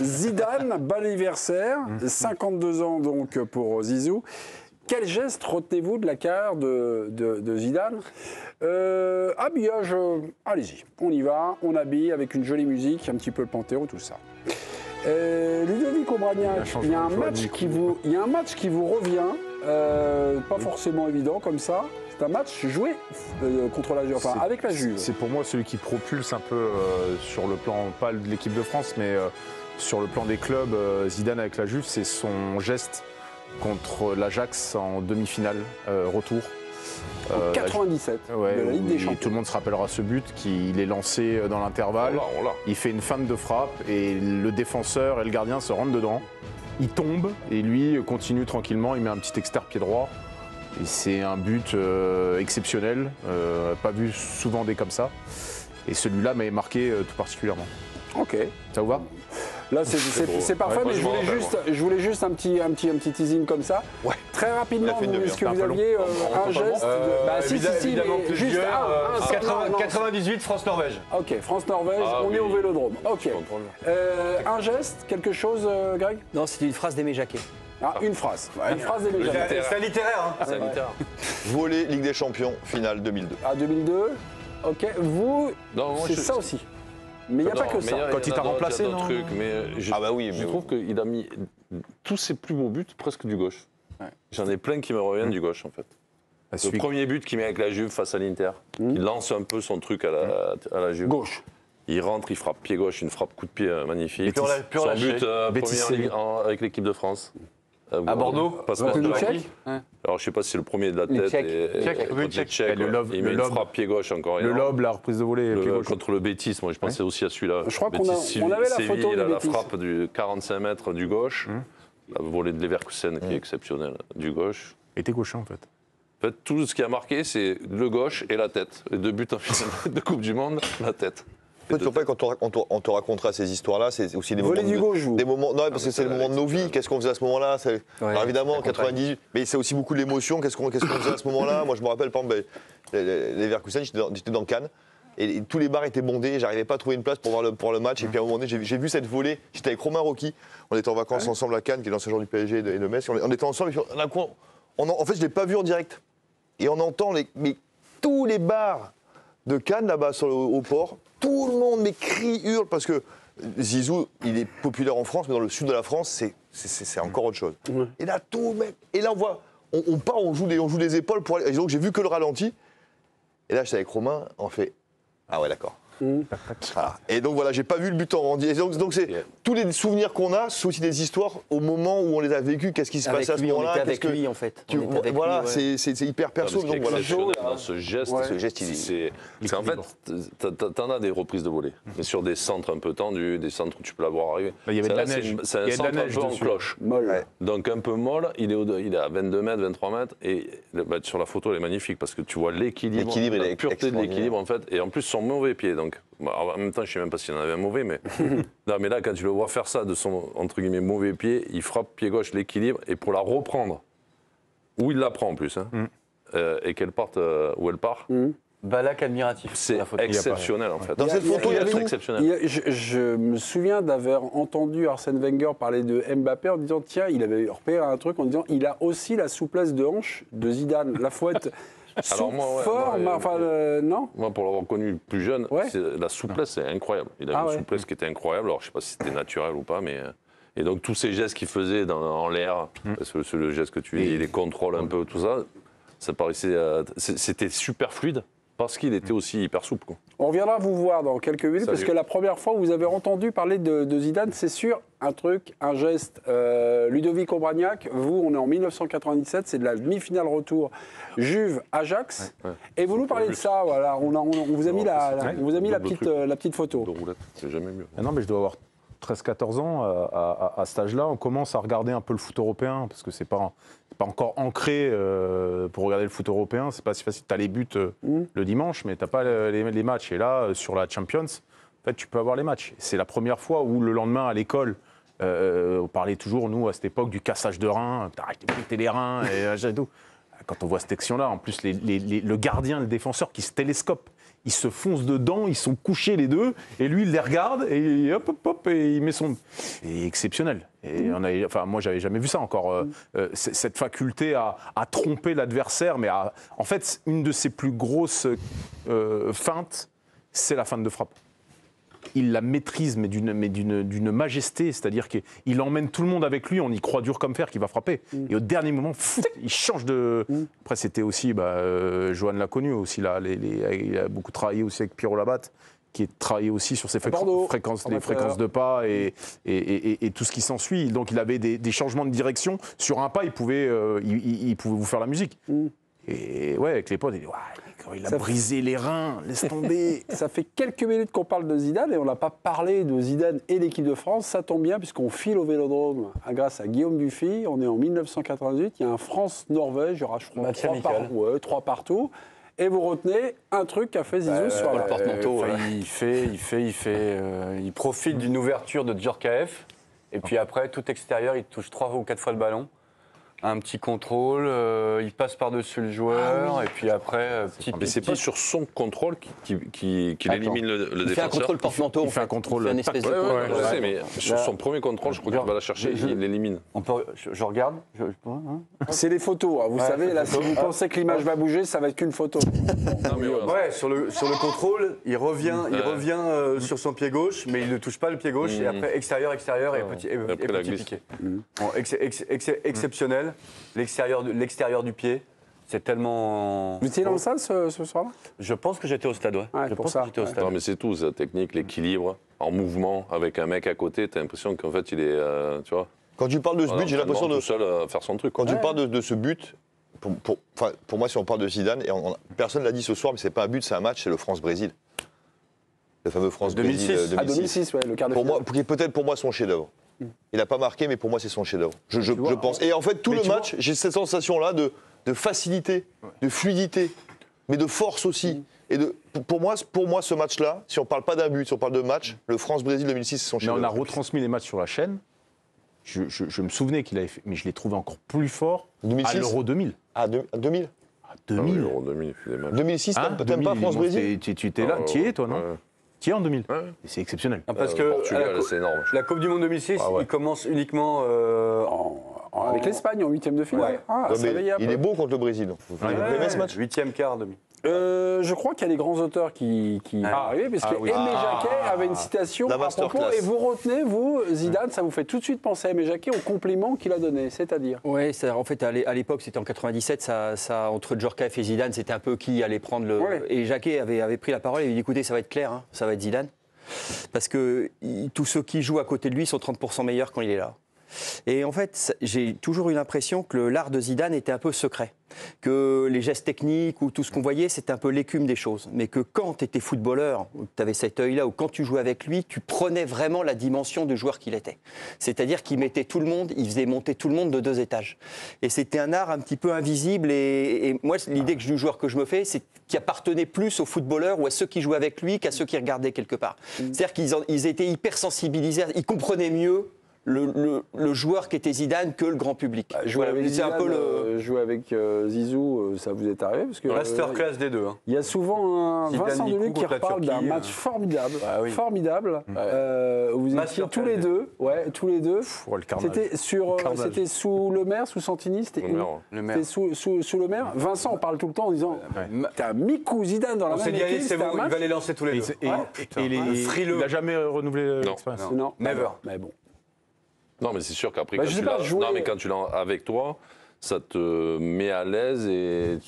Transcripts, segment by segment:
Zidane, bon anniversaire, 52 ans donc pour Zizou. Quel geste retenez-vous de la carrière de Zidane? Habillage, allez-y, on y va, on habille avec une jolie musique, un petit peu le Panthéon, tout ça. Ludovic Obraniak, il y a un match qui vous revient, pas forcément évident comme ça. C'est un match joué contre la Juve, enfin avec la Juve. C'est pour moi celui qui propulse un peu sur le plan, pas de l'équipe de France, mais sur le plan des clubs. Zidane avec la Juve, c'est son geste contre l'Ajax en demi-finale retour. 97 de la Ligue des Champions. Tout le monde se rappellera ce but, qu'il est lancé dans l'intervalle. Il fait une feinte de frappe et le défenseur et le gardien se rentrent dedans. Il tombe et lui continue tranquillement, il met un petit externe pied droit. Et c'est un but exceptionnel, pas vu souvent des comme ça. Et celui-là m'a marqué tout particulièrement. Ok. Ça vous va? Là, c'est parfait, mais je voulais juste un petit teasing comme ça. Ouais. Très rapidement, est-ce que vous aviez un geste évidemment, juste 98, France-Norvège. Ok, France-Norvège, on est au Vélodrome. Ok. Un geste, quelque chose, Greg? Non, c'était une phrase d'Aimé Jacquet. Ah, une phrase. Une phrase d'Aimé Jacquet. C'est littéraire, hein. C'est littéraire. Volley, Ligue des Champions, finale 2002. Ah, 2002. Ok. Vous, c'est ça aussi. Mais il n'y a pas que ça. Quand il t'a remplacé, non? Ah bah oui, je trouve qu'il a mis tous ses plus beaux buts presque du gauche. Ouais. J'en ai plein qui me reviennent du gauche en fait. Le premier but qu'il met avec la Juve face à l'Inter, il lance un peu son truc à la Juve. Gauche. Il rentre, il frappe pied gauche, une frappe coup de pied magnifique. Son but premier avec l'équipe de France. À Bordeaux. Alors je sais pas si c'est le premier de la tête. Il met une frappe pied gauche encore. Le lob, la reprise de volée. Contre le Betis, moi je pensais aussi à celui-là. Je crois qu'on avait la photo de la frappe du 45 mètres du gauche, la volée de Leverkusen qui est exceptionnelle du gauche. Et t'es gaucher en fait. En fait, tout ce qui a marqué, c'est le gauche et la tête. Les deux buts en finale de Coupe du Monde, la tête. En fait, quand on te racontera ces histoires-là, c'est aussi des moments. Non, parce que c'est le moment de nos vies. Qu'est-ce qu'on faisait à ce moment-là? Alors évidemment, en 98, mais c'est aussi beaucoup de l'émotion. Qu'est-ce qu'on faisait à ce moment-là? Moi, je me rappelle, par exemple, les Leverkusen, j'étais dans Cannes. Et tous les bars étaient bondés, j'arrivais pas à trouver une place pour voir le match. Et puis à un moment donné, j'ai vu cette volée. J'étais avec Romain Rocky. On était en vacances ensemble à Cannes, qui est l'ancien joueur du PSG et de Metz. On était ensemble. Et puis, en fait, je l'ai pas vu en direct. Et on entend tous les bars de Cannes là-bas au port. Tout le monde crie, hurle, parce que Zizou, il est populaire en France, mais dans le sud de la France, c'est encore autre chose. Et là, on part, on joue des épaules pour aller. Et donc, j'ai vu que le ralenti. Et là, j'étais avec Romain, on fait ah ouais, d'accord. Voilà. Et donc voilà, j'ai pas vu le but en rendu. Et donc c'est tous les souvenirs qu'on a, c'est aussi des histoires au moment où on les a véus. Qu'est-ce qui se passait à ce moment-là? Avec lui, en fait. Voilà, c'est hyper perso. Donc voilà. Dans ce geste, en fait, t'en as des reprises de volée, mais sur des centres un peu tendus, des centres où tu peux la voir arriver. Il y avait de la neige. C'est un centre un peu en cloche, donc un peu molle. Il est à 22 mètres, 23 mètres, et sur la photo, elle est magnifique parce que tu vois l'équilibre, la pureté de l'équilibre en fait, et en plus son mauvais pied. Donc en même temps, je sais même pas s'il en avait un mauvais, mais non, mais là, quand tu le vois faire ça de son entre guillemets mauvais pied, il frappe pied gauche l'équilibre, et pour la reprendre, où il la prend en plus, et qu'elle parte où elle part. Balak admiratif. C'est exceptionnel en fait. Dans cette photo, il y a tout. Exceptionnel. Je me souviens d'avoir entendu Arsène Wenger parler de Mbappé en disant tiens, il avait repéré un truc en disant il a aussi la souplesse de hanche de Zidane. La fouette. Alors non. Moi, pour l'avoir connu plus jeune, la souplesse, c'est incroyable. Il avait une souplesse qui était incroyable. Alors, je ne sais pas si c'était naturel ou pas, mais... Et donc, tous ces gestes qu'il faisait en l'air, parce que c'est le geste que tu dis, les contrôles un peu, tout ça, ça paraissait... C'était super fluide, parce qu'il était aussi hyper souple, quoi. On reviendra vous voir dans quelques minutes, parce que la première fois où vous avez entendu parler de Zidane, c'est sûr, un geste. Ludovic Obraniak, vous, on est en 1997, c'est de la demi-finale retour Juve-Ajax, et vous nous parlez de ça, voilà, on vous a mis la petite photo. De roulette, c'est jamais mieux. Non, mais je dois avoir 13-14 ans, à cet âge-là, on commence à regarder un peu le foot européen, parce que c'est pas encore ancré pour regarder le foot européen, c'est pas si facile. Tu as les buts le dimanche, mais tu n'as pas les matchs. Et là, sur la Champions, en fait, tu peux avoir les matchs. C'est la première fois où le lendemain, à l'école, on parlait toujours, nous, à cette époque, du cassage de reins, t'arrêtes de péter les reins, et tout. Quand on voit cette action-là, en plus, le gardien, le défenseur qui se télescope, ils se foncent dedans, ils sont couchés les deux, et lui, il les regarde, et hop, hop, hop, et il met son... C'est exceptionnel. Et moi, j'avais jamais vu ça encore. Cette faculté à tromper l'adversaire, mais en fait, une de ses plus grosses feintes, c'est la feinte de frappe. Il la maîtrise, mais d'une majesté, c'est-à-dire qu'il emmène tout le monde avec lui, on y croit dur comme fer qu'il va frapper. Et au dernier moment, il change de... Après, c'était aussi, Johan l'a connu aussi, là, il a beaucoup travaillé aussi avec Pierrot Labatte, qui travaillait aussi sur ses fréquences de pas et tout ce qui s'ensuit. Donc il avait des changements de direction. Sur un pas, il pouvait vous faire la musique. Et ouais, avec les potes, il a brisé les reins, laisse tomber. Ça fait quelques minutes qu'on parle de Zidane et on n'a pas parlé de Zidane et l'équipe de France. Ça tombe bien puisqu'on file au Vélodrome grâce à Guillaume Dufy. On est en 1998. Il y a un France-Norvège. Il y aura, je crois, 3 partout. Et vous retenez un truc qu'a fait Zizou sur le porte-manteau. Il profite d'une ouverture de Djorkaeff. Et puis après, tout extérieur, il touche 3 ou 4 fois le ballon. Un petit contrôle, il passe par-dessus le joueur, et puis après, Mais c'est pas sur son contrôle qu'il élimine le défenseur. Il fait un contrôle porte-manteau. Il fait un contrôle. Un espèce de je sais, mais sur son premier contrôle, je crois qu'il va la chercher, il l'élimine. Je regarde. C'est les photos, hein. Vous savez, là, si vous pensez que l'image va bouger, ça va être qu'une photo. Sur le contrôle, il revient sur son pied gauche, mais il ne touche pas le pied gauche, et après extérieur et petit piqué. Exceptionnel. L'extérieur du pied, c'est tellement... Vous étiez dans le salle ce soir-là ? Je pense que j'étais au stade, ouais. Je pense que j'étais au stade. Non, mais c'est tout, c'est la technique, l'équilibre, en mouvement, avec un mec à côté, t'as l'impression qu'en fait, il est, tu vois... Quand tu parles de ce but, j'ai l'impression de... tout seul à faire son truc. Quand tu parles de ce but, pour moi, si on parle de Zidane, et personne ne l'a dit ce soir, mais c'est pas un but, c'est un match, c'est le France-Brésil. Le fameux France-Brésil 2006. 2006, ouais, le quart de finale. Peut-être pour moi son chef-d'œuvre. Il n'a pas marqué, mais pour moi, c'est son chef-d'œuvre. Je pense. Et en fait, tout le match, j'ai cette sensation-là de facilité, de fluidité, mais de force aussi. Et pour moi, ce match-là, si on ne parle pas d'un but, si on parle de match, le France-Brésil 2006, c'est son chef-d'œuvre. Mais on a retransmis les matchs sur la chaîne. Je me souvenais qu'il avait fait, mais je l'ai trouvé encore plus fort 2006 à l'Euro 2000. Ah, 2000 2000. L'Euro 2000, 2006, t'aimes pas France-Brésil? Tu étais là, tu y es toi, non? Tu y es en 2000. C'est exceptionnel. Parce que Portugal, c'est énorme. La Coupe du Monde 2006, il commence uniquement avec l'Espagne en 8e de finale. Il est beau contre le Brésil. Vous aimez ce match? 8e quart, demi. Je crois qu'il y a des grands auteurs qui vont arriver, parce que Aimé Jacquet avait une citation à propos, et vous retenez, vous, Zidane, ça vous fait tout de suite penser à Aimé Jacquet, au compliment qu'il a donné, c'est-à-dire. Oui, en fait, à l'époque, c'était en 97, ça, entre Djorkaeff et Zidane, c'était un peu qui allait prendre le... Ouais. Et Jacquet avait pris la parole et il dit, écoutez, ça va être clair, hein, ça va être Zidane, parce que tous ceux qui jouent à côté de lui sont 30% meilleurs quand il est là. Et en fait, j'ai toujours eu l'impression que l'art de Zidane était un peu secret. Que les gestes techniques ou tout ce qu'on voyait, c'était un peu l'écume des choses. Mais que quand tu étais footballeur, tu avais cet œil-là, ou quand tu jouais avec lui, tu prenais vraiment la dimension du joueur qu'il était. C'est-à-dire qu'il mettait tout le monde, il faisait monter tout le monde de 2 étages. Et c'était un art un petit peu invisible. Et moi, l'idée du joueur que je me fais, c'est qu'il appartenait plus aux footballeurs ou à ceux qui jouaient avec lui qu'à ceux qui regardaient quelque part. C'est-à-dire qu'ils étaient hyper sensibilisés, ils comprenaient mieux le joueur qui était Zidane que le grand public. Jouer avec Zidane, jouer avec Zizou, ça vous est arrivé parce que masterclass des deux. Hein. Il y a souvent un Vincent Deluc qui reparle d'un match formidable, où vous étiez tous les deux, C'était sous Le Maire, sous Santini, c'était sous Le Maire. Vincent, on parle tout le temps en disant, t'as Mikou Zidane dans la même équipe. C'est bon, il va les lancer tous les deux. Il n'a jamais renouvelé l'expérience. Non, never. Mais bon. Non, mais c'est sûr qu'après, quand tu l'as avec toi, ça te met à l'aise et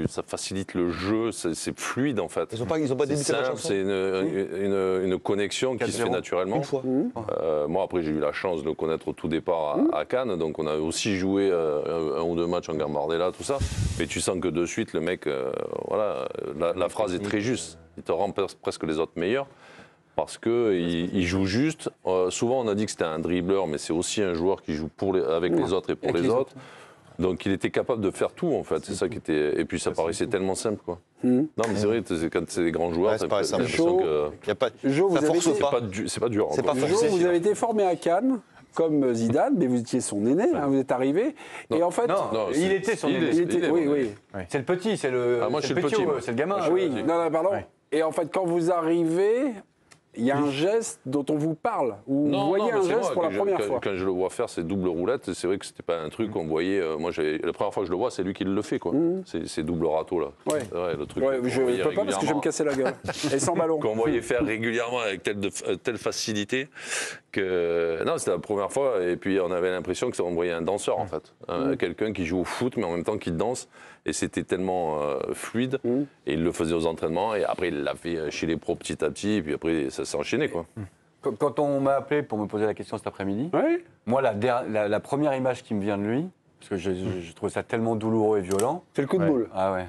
ça facilite le jeu, c'est fluide en fait. Ils ont pas débuté la chanson. C'est une connexion qui se fait naturellement. Une fois. Moi, après, j'ai eu la chance de le connaître au tout départ à Cannes, donc on a aussi joué 1 ou 2 matchs en Gambardella, tout ça. Mais tu sens que de suite, le mec, la phrase est très juste. Il te rend presque les autres meilleurs. Parce qu'il joue juste. Souvent, on a dit que c'était un dribbleur, mais c'est aussi un joueur qui joue avec les autres et pour les autres. Donc, il était capable de faire tout, en fait. C'est ça qui était. Et puis, ça paraissait tellement simple, quoi. Non, mais c'est vrai, quand c'est des grands joueurs, c'est l'impression que. C'est pas dur. C'est pas forcé. Vous avez été formé à Cannes. Comme Zidane, mais vous étiez son aîné, vous êtes arrivé. Non. Et en fait, il était son aîné. Oui. C'est le petit, c'est le. Moi, je suis le petit. C'est le gamin. Oui, non, pardon. Et en fait, quand vous arrivez, il y a un geste dont on vous parle, ou vous voyez un geste pour la première fois. Quand je le vois faire ces doubles roulettes, c'est vrai que c'était pas un truc qu'on voyait. Moi, la première fois que je le vois, c'est lui qui le fait, quoi. Ces doubles râteaux là. Ouais. Le truc. Je ne peux pas parce que je vais me casser la gueule. Et sans ballon. Qu'on voyait faire régulièrement avec telle facilité que non, c'était la première fois. Et puis on avait l'impression que on voyait un danseur en fait, quelqu'un qui joue au foot mais en même temps qui danse. Et c'était tellement fluide. Et il le faisait aux entraînements. Et après, il l'a fait chez les pros petit à petit. Et puis après, ça s'est enchaîné, quoi. Quand on m'a appelé pour me poser la question cet après-midi, moi, la première image qui me vient de lui, parce que je trouve ça tellement douloureux et violent. C'est le coup de boule. Ah ouais.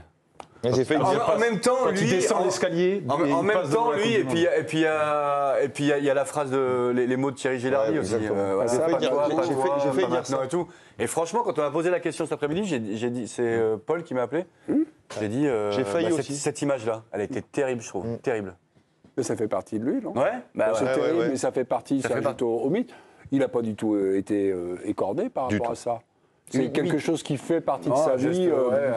En même temps, quand lui, il descend l'escalier. En même temps, lui, et puis il y a la phrase les mots de Thierry Gélardi aussi. J'ai fait dire ça et tout. Et franchement, quand on m'a posé la question cet après-midi, j'ai dit, c'est Paul qui m'a appelé. J'ai dit, j'ai failli aussi. Cette image-là, elle a été terrible, je trouve, terrible. Mais ça fait partie de lui, non? Ouais. C'est terrible, mais ça fait partie. Ça ajoute au mythe. Il n'a pas du tout été écordé par rapport à ça. C'est quelque chose qui fait partie de sa vie.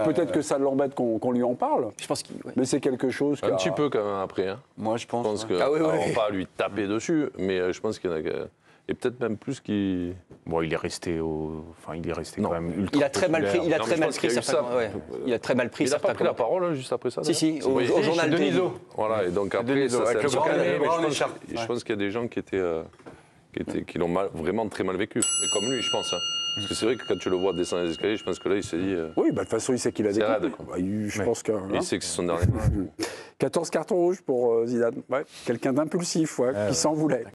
Peut-être que ça l'embête qu'on lui en parle. Je pense qu'il. Mais c'est quelque chose. Un petit peu quand même après. Hein. Moi, je pense. Que, alors, pas à lui taper dessus, mais je pense qu'il y en a. Et peut-être même plus qui. Bon, il est resté quand même ultra. Il a très mal pris. Il a très mal pris certains. Il a très mal pris certains. Il n'a pas pris la parole juste après ça. Si, au journal de Denisot. Voilà, et donc après, ça s'est un peu calmé. Je pense qu'il y a des gens qui l'ont vraiment très mal vécu. Et comme lui, je pense. Parce que c'est vrai que quand tu le vois descendre les escaliers, je pense que là, il s'est dit. Oui, de toute façon, il sait qu'il a des raide, je pense que. Il sait que c'est son dernier. 14 cartons rouges pour Zidane. Quelqu'un d'impulsif, qui s'en voulait.